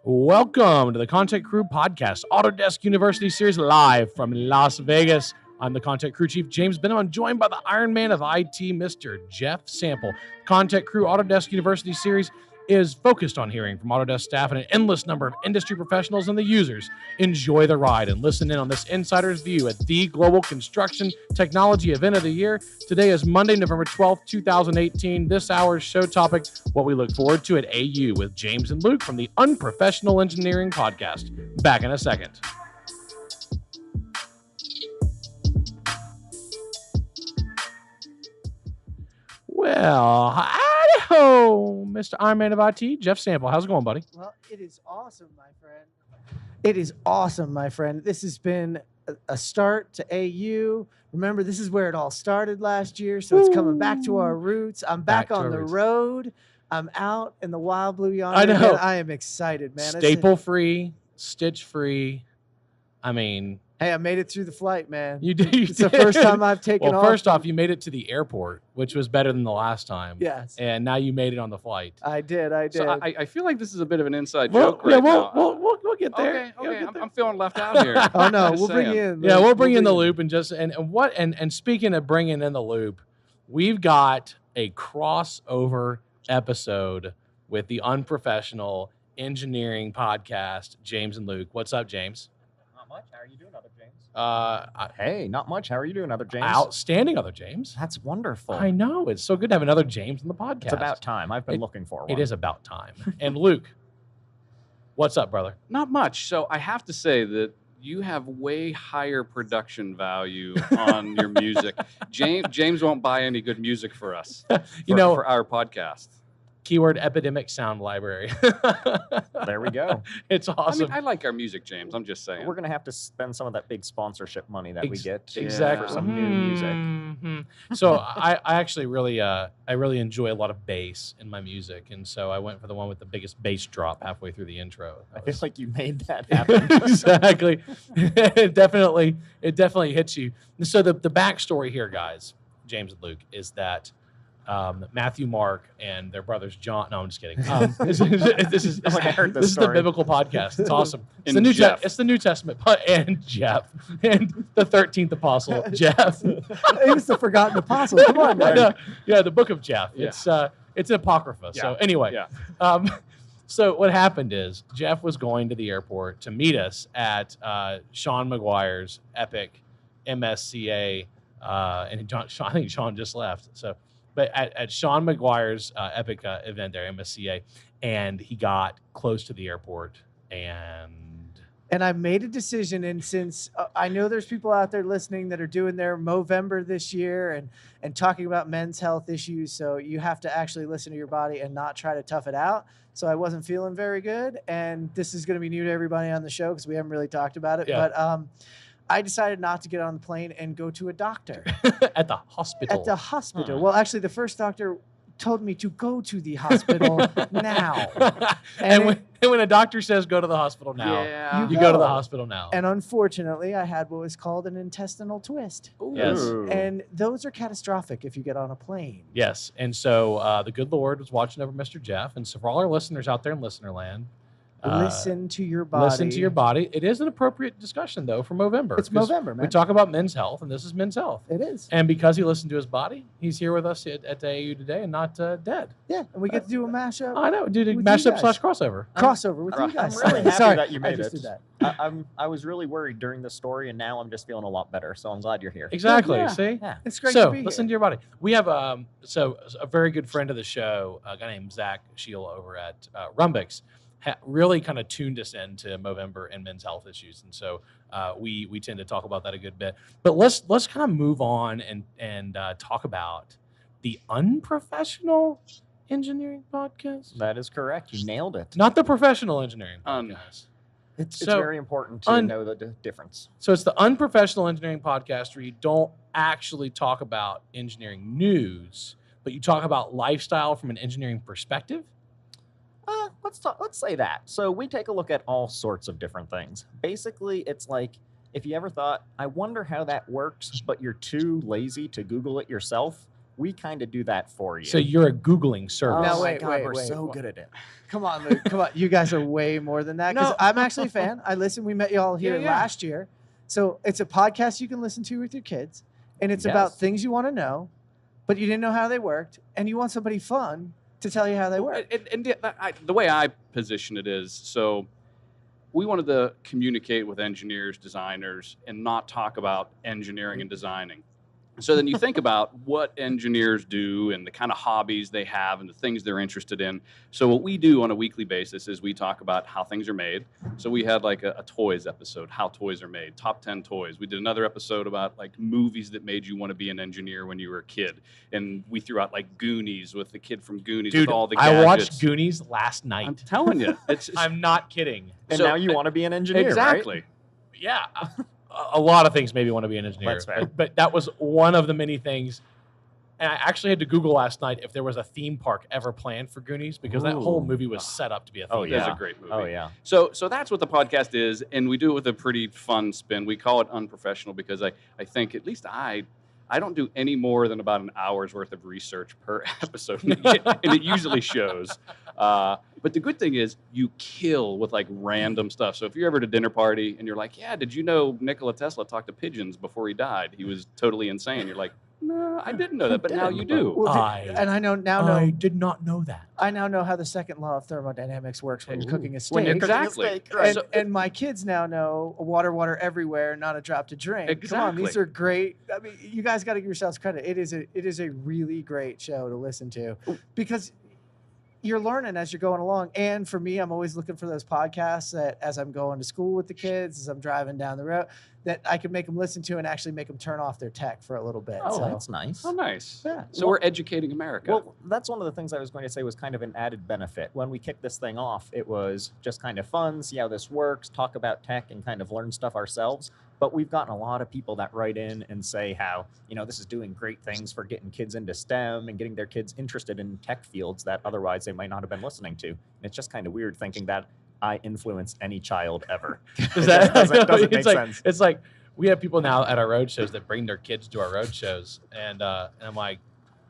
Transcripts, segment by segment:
Welcome to the ConTechCrew podcast, Autodesk University Series live from Las Vegas. I'm the ConTechCrew Chief James Benham. I'm joined by the Iron Man of IT, Mr. Jeff Sample. ConTechCrew Autodesk University Series is focused on hearing from Autodesk staff and an endless number of industry professionals and the users. Enjoy the ride and listen in on this insider's view at the global construction technology event of the year. Today is Monday, November 12th, 2018. This hour's show topic, what we look forward to at AU with James and Luke from the Unprofessional Engineering podcast. Back in a second. Well, hi-ho, Mr. Iron Man of IT, Jeff Sample. How's it going, buddy? Well, it is awesome, my friend. It is awesome, my friend. This has been a start to AU. Remember, this is where it all started last year, so it's coming back to our roots. I'm back on the road. I'm out in the wild blue yonder. I know. Again. I am excited, man. Staple-free, stitch-free. I mean... Hey, I made it through the flight, man. You did. It's the first time I've taken off. Well, first off, you made it to the airport, which was better than the last time. Yes. And now you made it on the flight. I did. So I feel like this is a bit of an inside joke right now. We'll get there. Okay. I'm feeling left out here. Oh, no. We'll bring you in. Yeah, we'll bring you in the loop. And speaking of bringing in the loop, we've got a crossover episode with the Unprofessional Engineering podcast, James and Luke. What's up, James? Not much. How are you doing, other James? Hey, not much. How are you doing, other James? Outstanding, other James. That's wonderful. I know. It's so good to have another James on the podcast. It's about time. I've been looking for one. It is about time. And Luke, what's up, brother? Not much. So I have to say that you have way higher production value on your music. James won't buy any good music for us. For our podcast. Keyword epidemic sound library. There we go. It's awesome. I like our music, James. I'm just saying. We're going to have to spend some of that big sponsorship money that we get exactly for some new music. Mm-hmm. So I actually really enjoy a lot of bass in my music. And so I went for the one with the biggest bass drop halfway through the intro. I feel like you made that happen. Exactly. It definitely hits you. So the backstory here, guys, James and Luke, is that Matthew, Mark, and their brothers John. No, I'm just kidding. This is the biblical podcast. It's awesome. It's the New Testament. And Jeff, and the 13th apostle, Jeff. He was the forgotten apostle. Come on, man. Yeah, the book of Jeff. Yeah. It's an apocrypha. Yeah. So anyway, yeah. So what happened is Jeff was going to the airport to meet us at Sean McGuire's epic MSCA, and I think Sean just left. So. But at Sean McGuire's epic event there, MSCA, and he got close to the airport, and I made a decision, and since I know there's people out there listening that are doing their Movember this year and talking about men's health issues, so you have to actually listen to your body and not try to tough it out. So I wasn't feeling very good, and this is going to be new to everybody on the show because we haven't really talked about it, but I decided not to get on the plane and go to a doctor. At the hospital. At the hospital. Well, actually, the first doctor told me to go to the hospital now. And when a doctor says go to the hospital now, you go to the hospital now. And unfortunately, I had what was called an intestinal twist. Ooh. Yes. And those are catastrophic if you get on a plane. Yes. And so the good Lord was watching over Mr. Jeff. And so for all our listeners out there in Listenerland, listen to your body. Listen to your body. It is an appropriate discussion, though, for Movember. It's Movember, man. We talk about men's health, and this is men's health. It is. And because he listened to his body, he's here with us at the AU today and not dead. Yeah, and we get to do a mashup. I know, dude. Mashup / crossover. Crossover with you guys. I'm really happy that you I made just it. did that. I was really worried during the story, and now I'm just feeling a lot better. So I'm glad you're here. Exactly. Yeah. See? Yeah. It's great to be here. Listen to your body. We have a very good friend of the show, a guy named Zach Shield over at Rumbix, really kind of tuned us into Movember and men's health issues, and so we tend to talk about that a good bit. But let's kind of move on and talk about the Unprofessional Engineering podcast. That is correct. You nailed it. Not the Professional Engineering podcast. It's very important to know the difference. So it's the Unprofessional Engineering podcast where you don't actually talk about engineering news, but you talk about lifestyle from an engineering perspective. Let's say that. So we take a look at all sorts of different things. Basically, it's like if you ever thought, I wonder how that works, but you're too lazy to Google it yourself, We kind of do that for you. So you're a Googling service. Oh Now, my wait, God, wait, we're wait. so good at it. Come on, Luke. Come on. You guys are way more than that. Because No. I'm actually a fan. I listen. We met y'all here Yeah. last year. So it's a podcast you can listen to with your kids. And it's about Yes. things you want to know, but you didn't know how they worked. And you want somebody fun to tell you how they work. And the way I position it is, so we wanted to communicate with engineers, designers, and not talk about engineering and designing. So then you think about what engineers do and the kind of hobbies they have and the things they're interested in. So what we do on a weekly basis is we talk about how things are made. So we had like a toys episode, how toys are made, top 10 toys. We did another episode about like movies that made you want to be an engineer when you were a kid. And we threw out like Goonies with the kid from Goonies Dude, with all the gadgets. I watched Goonies last night. I'm telling you. I'm not kidding. And So- now you want to be an engineer, Exactly. right? Yeah. A lot of things made me want to be an engineer. That's fair. But that was one of the many things. And I actually had to Google last night if there was a theme park ever planned for Goonies, because that whole Ooh. movie was set up to be a theme Oh, park. yeah. That's a great movie. Oh, yeah. So that's what the podcast is, and we do it with a pretty fun spin. We call it Unprofessional because I think, at least I don't do any more than about an hour's worth of research per episode, and it usually shows. But the good thing is you kill with like random stuff. So if you're ever at a dinner party and you're like, yeah, did you know Nikola Tesla talked to pigeons before he died? He was totally insane. You're like, no, I didn't know that, but now you do. Well, and I know I did not know that. I now know how the second law of thermodynamics works when you're cooking a When steak. exactly. And, So- and my kids now know water everywhere, not a drop to drink. Come on, these Exactly. are great. I mean, you guys got to give yourselves credit. It is a really great show to listen to because you're learning as you're going along. And for me, I'm always looking for those podcasts that as I'm going to school with the kids, as I'm driving down the road, that I can make them listen to and actually make them turn off their tech for a little bit. Oh, So, that's nice. Oh, nice. yeah. So we're educating America. Well, that's one of the things I was going to say was kind of an added benefit. When we kicked this thing off, it was just kind of fun, see how this works, talk about tech, and kind of learn stuff ourselves. But we've gotten a lot of people that write in and say how, this is doing great things for getting kids into STEM and getting their kids interested in tech fields that otherwise they might not have been listening to. And it's just kind of weird thinking that I influence any child ever. Does that doesn't make it's like, sense. It's like we have people now at our road shows that bring their kids to our road shows, and I'm like,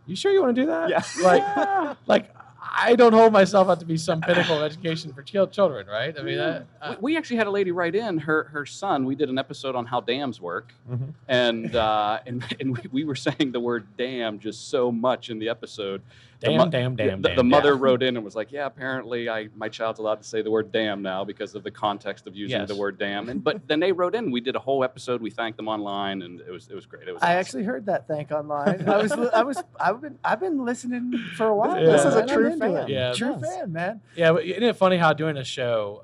you sure you want to do that? Yeah. Like I don't hold myself out to be some pinnacle of education for children, right? I mean, we actually had a lady write in her son. We did an episode on how dams work, Mhm. and we were saying the word "damn" just so much in the episode. damn. The mother wrote in and was like, "Yeah, apparently my child's allowed to say the word damn now because of the context of using Yes. the word damn." But then they wrote in. We did a whole episode. We thanked them online, and it was great. It was I awesome. actually heard that thank online. I've been listening for a while. Yeah. This is a man. I'm true into fan. it. Yeah. True Yes. fan, man. Yeah, but isn't it funny how doing a show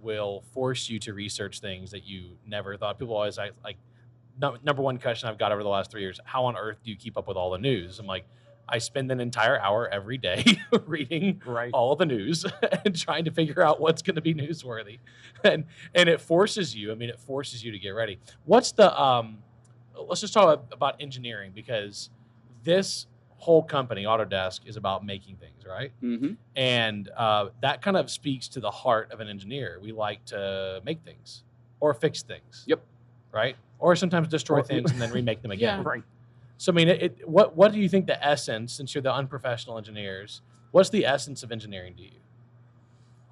will force you to research things that you never thought? People always like number one question I've got over the last 3 years: how on earth do you keep up with all the news? I'm like, I spend an entire hour every day reading Right. all the news and trying to figure out what's going to be newsworthy, and it forces you. I mean, it forces you to get ready. What's the let's just talk about engineering, because this whole company, Autodesk, is about making things, right? Mm-hmm. And that kind of speaks to the heart of an engineer. We like to make things or fix things. Yep. Right? Or sometimes destroy Or- things and then remake them again. Yeah. Right. So, I mean, what do you think the essence, since you're the unprofessional engineers, what's the essence of engineering to you?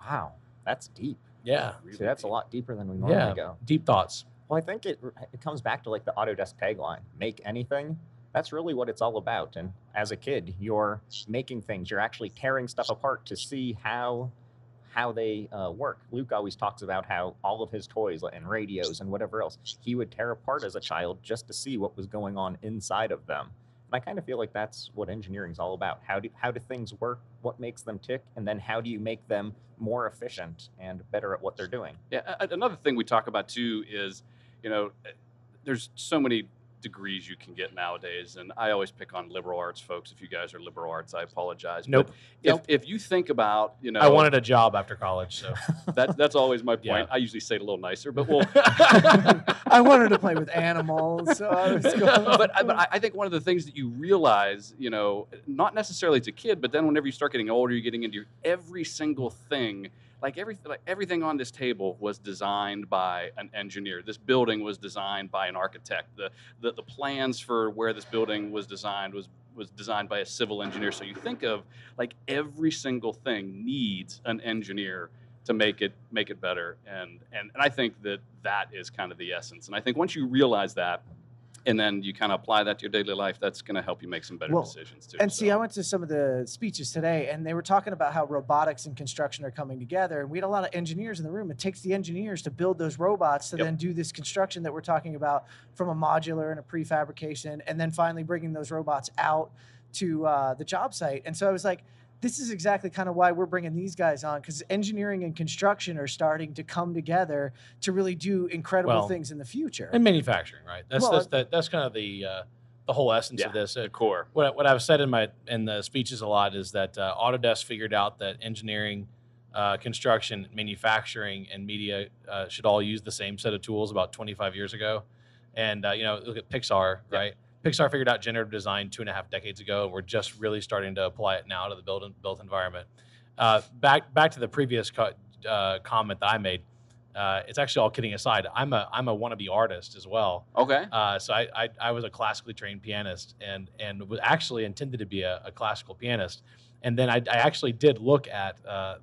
Wow. That's deep. Yeah. See, that's a lot deeper than we normally Yeah. go. Deep thoughts. Well, I think it comes back to like the Autodesk tagline, make anything. That's really what it's all about. And as a kid, you're making things. You're actually tearing stuff apart to see how they work. Luke always talks about how all of his toys and radios and whatever else, he would tear apart as a child just to see what was going on inside of them. And I kind of feel like that's what engineering is all about. How do things work? What makes them tick? And then how do you make them more efficient and better at what they're doing? Yeah. Another thing we talk about too is, there's so many degrees you can get nowadays, and I always pick on liberal arts folks. If you guys are liberal arts, I apologize. Nope. But if you think about, I wanted a job after college, so. that's always my point. Yeah. I usually say it a little nicer, but we'll. I wanted to play with animals, so I was going. but I think one of the things that you realize, not necessarily as a kid, but then whenever you start getting older, you're getting into every single thing like everything on this table was designed by an engineer. This building was designed by an architect. The plans for where this building was designed was designed by a civil engineer. So you think of like every single thing needs an engineer to make it better. And I think that is kind of the essence. And I think once you realize that, and then you kind of apply that to your daily life, that's going to help you make some better decisions too. And see, I went to some of the speeches today, and they were talking about how robotics and construction are coming together. And we had a lot of engineers in the room. It takes the engineers to build those robots to then do this construction that we're talking about, from a modular and a prefabrication, and then finally bringing those robots out to the job site. And so I was like, this is exactly kind of why we're bringing these guys on, because engineering and construction are starting to come together to really do incredible things in the future. And manufacturing, right? That's kind of the whole essence of this. The core. What I've said in the speeches a lot is that Autodesk figured out that engineering, construction, manufacturing, and media should all use the same set of tools about 25 years ago. And look at Pixar, right? Pixar figured out generative design 2.5 decades ago, and we're just really starting to apply it now to the built environment. Back to the previous comment that I made. It's actually, all kidding aside, I'm a wannabe artist as well. Okay. So I was a classically trained pianist and was actually intended to be a classical pianist. And then I actually did look at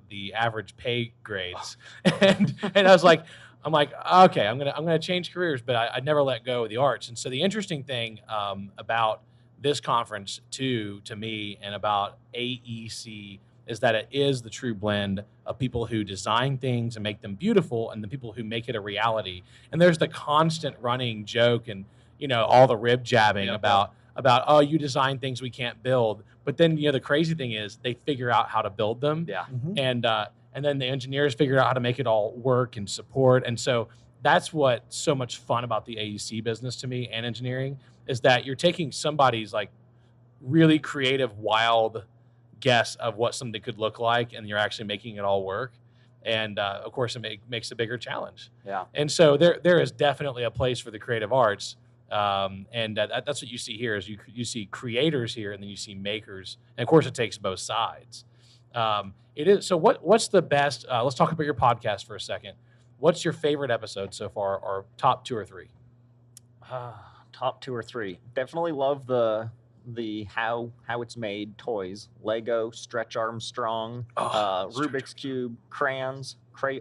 the average pay grades, and I was like, okay, I'm gonna change careers, but I never let go of the arts. And so the interesting thing about this conference to me and about AEC is that it is the true blend of people who design things and make them beautiful, and the people who make it a reality. And there's the constant running joke and all the rib jabbing about oh, you design things we can't build. But then the crazy thing is they figure out how to build them. Yeah. Mm-hmm. And then the engineers figure out how to make it all work and support. And so that's what's so much fun about the AEC business to me, and engineering, is that you're taking somebody's like really creative, wild guess of what something could look like, and you're actually making it all work. And of course, it makes a bigger challenge. Yeah. And so there is definitely a place for the creative arts. And that's what you see here is you see creators here, and then you see makers. And of course, it takes both sides. It is. So what's the best? Let's talk about your podcast for a second. What's your favorite episode so far, or top 2 or 3? Top 2 or 3. Definitely love the how it's made toys. Lego, Stretch Armstrong, Rubik's Cube, crayons.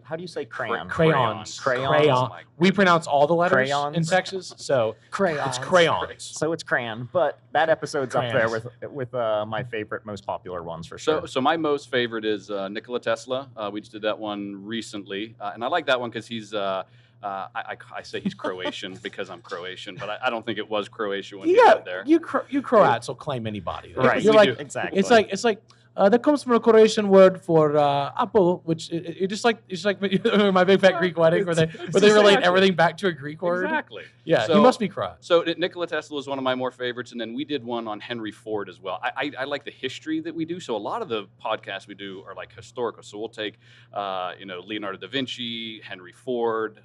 How do you say crayon? Crayons. Crayons. We pronounce all the letters Crayons. in Texas, so Crayons. it's crayons. So it's crayon, but that episode's up there with my favorite, most popular ones for sure. So my most favorite is Nikola Tesla. We just did that one recently, and I like that one because he's. I say he's Croatian because I'm Croatian, but I don't think it was Croatia when he lived there. You Croats will claim anybody, right? You're like, exactly. It's like. That comes from a Croatian word for apple, which it's just like my Big Fat Greek Wedding, where they relate everything back to a Greek word. Exactly. Yeah, he must be Croat. So Nikola Tesla is one of my more favorites, and then we did one on Henry Ford as well. I like the history that we do. So a lot of the podcasts we do are like historical. So we'll take Leonardo da Vinci, Henry Ford.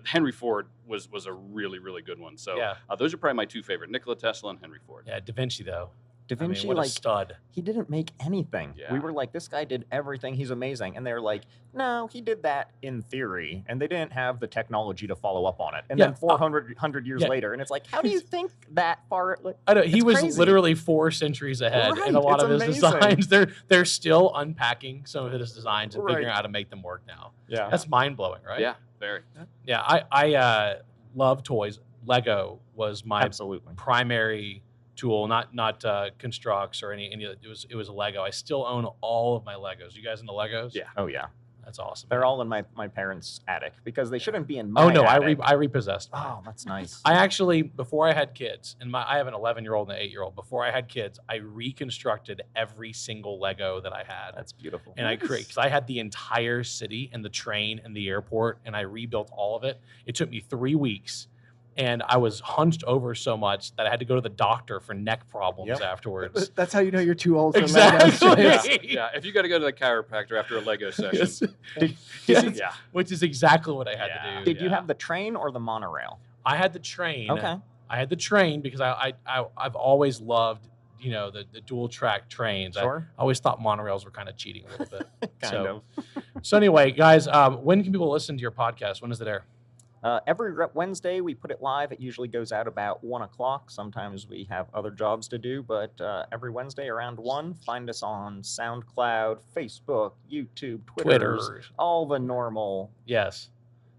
Henry Ford was a really, really good one. So those are probably my 2 favorite: Nikola Tesla and Henry Ford. Yeah, Da Vinci though. Da Vinci, what a stud. He didn't make anything. Yeah. We were like, this guy did everything. He's amazing. And they're like, no, he did that in theory. And they didn't have the technology to follow up on it. And then 400 years later, and it's like, how do you think that far? Like, I know, he was crazy. literally 4 centuries ahead in a lot of his designs. They're still unpacking some of his designs and figuring out how to make them work now. Yeah. That's mind-blowing, right? Yeah, very. Yeah, I love toys. Lego was my primary tool, not Constructs or any it was a Lego. I still own all of my Legos. You guys into Legos? Yeah. Oh yeah. That's awesome. They're all in my parents' attic because they shouldn't be in my attic. I repossessed mine. Oh, that's nice. I actually, before I had kids, and I have an 11-year-old and an 8-year-old. Before I had kids, I reconstructed every single Lego that I had. That's beautiful. And because I had the entire city and the train and the airport, and I rebuilt all of it. It took me 3 weeks. And I was hunched over so much that I had to go to the doctor for neck problems afterwards. That's how you know you're too old for exactly. Legos. Yeah, if you got to go to the chiropractor after a Lego session. Which is exactly what I had to do. Did you have the train or the monorail? I had the train. Okay. I had the train because I've always loved the dual track trains. Sure. I always thought monorails were kind of cheating a little bit. kind of. So anyway, guys, when can people listen to your podcast? When does it air? Every Wednesday, we put it live. It usually goes out about 1 o'clock. Sometimes we have other jobs to do, but every Wednesday around 1, find us on SoundCloud, Facebook, YouTube, Twitter, all the normal. Yes.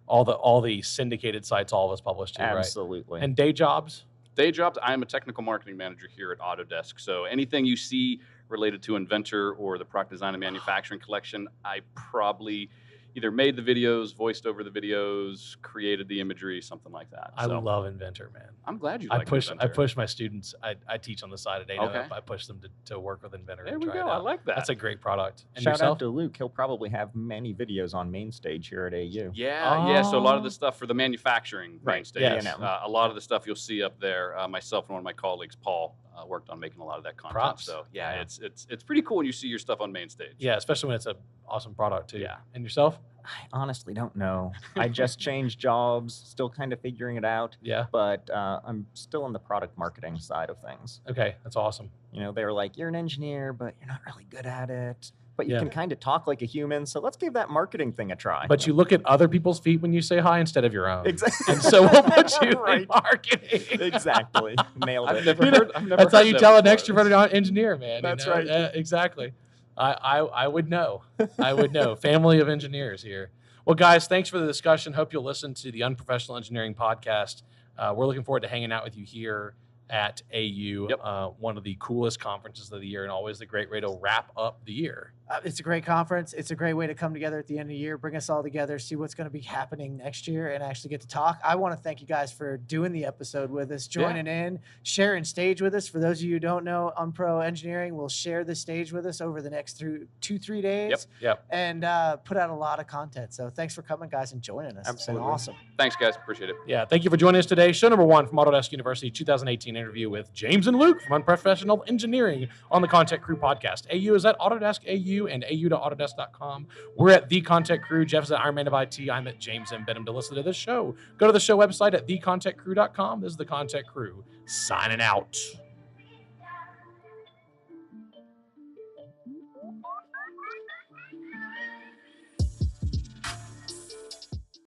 All the syndicated sites all of us publish to, right? Absolutely. And day jobs? Day jobs, I'm a technical marketing manager here at Autodesk. So anything you see related to Inventor or the Product Design and Manufacturing Collection, I probably either made the videos, voiced over the videos, created the imagery, something like that. I love Inventor, man. I'm glad you like Inventor. I push my students. I teach on the side of data. Okay. I push them to work with Inventor. There and we try go. it out. I like that. That's a great product. And Shout yourself? out to Luke. He'll probably have many videos on main stage here at AU. Yeah. So a lot of the stuff for the manufacturing main stage. Yes. A lot of the stuff you'll see up there. Myself and one of my colleagues, Paul, worked on making a lot of that content. Props. So yeah, it's pretty cool when you see your stuff on main stage. Yeah, especially when it's an awesome product too. Yeah. And yourself? I honestly don't know. I just changed jobs, still kind of figuring it out. Yeah. But I'm still in the product marketing side of things. Okay, that's awesome. You know, they were like, you're an engineer, but you're not really good at it. But you Yeah. can kind of talk like a human, so let's give that marketing thing a try. But you look at other people's feet when you say hi instead of your own. Exactly. And so we'll put you in Right. marketing. Exactly. Nailed I've it. never You know, heard. I've never That's how heard you that tell an before. extroverted engineer, man. That's you know? right. Exactly. I would know. I would know. Family of engineers here. Well, guys, thanks for the discussion. Hope you'll listen to the Unprofessional Engineering podcast. We're looking forward to hanging out with you here at AU, Yep. one of the coolest conferences of the year and always the great way to wrap up the year. It's a great conference. It's a great way to come together at the end of the year, bring us all together, see what's going to be happening next year, and actually get to talk. I want to thank you guys for doing the episode with us, joining in, sharing stage with us. For those of you who don't know, Unpro Engineering will share the stage with us over the next 2-3 days Yep. and put out a lot of content. So thanks for coming, guys, and joining us. Absolutely. It's been awesome. Thanks, guys. Appreciate it. Yeah, thank you for joining us today. Show number 1 from Autodesk University 2018 interview with James and Luke from Unprofessional Engineering on the ConTechCrew podcast. AU is at Autodesk AU and AU.Autodesk.com. We're at the ConTechCrew. Jeff is at Iron Man of IT. I'm at James M. Benham. To listen to this show, go to the show website at thecontechcrew.com. This is the ConTechCrew signing out.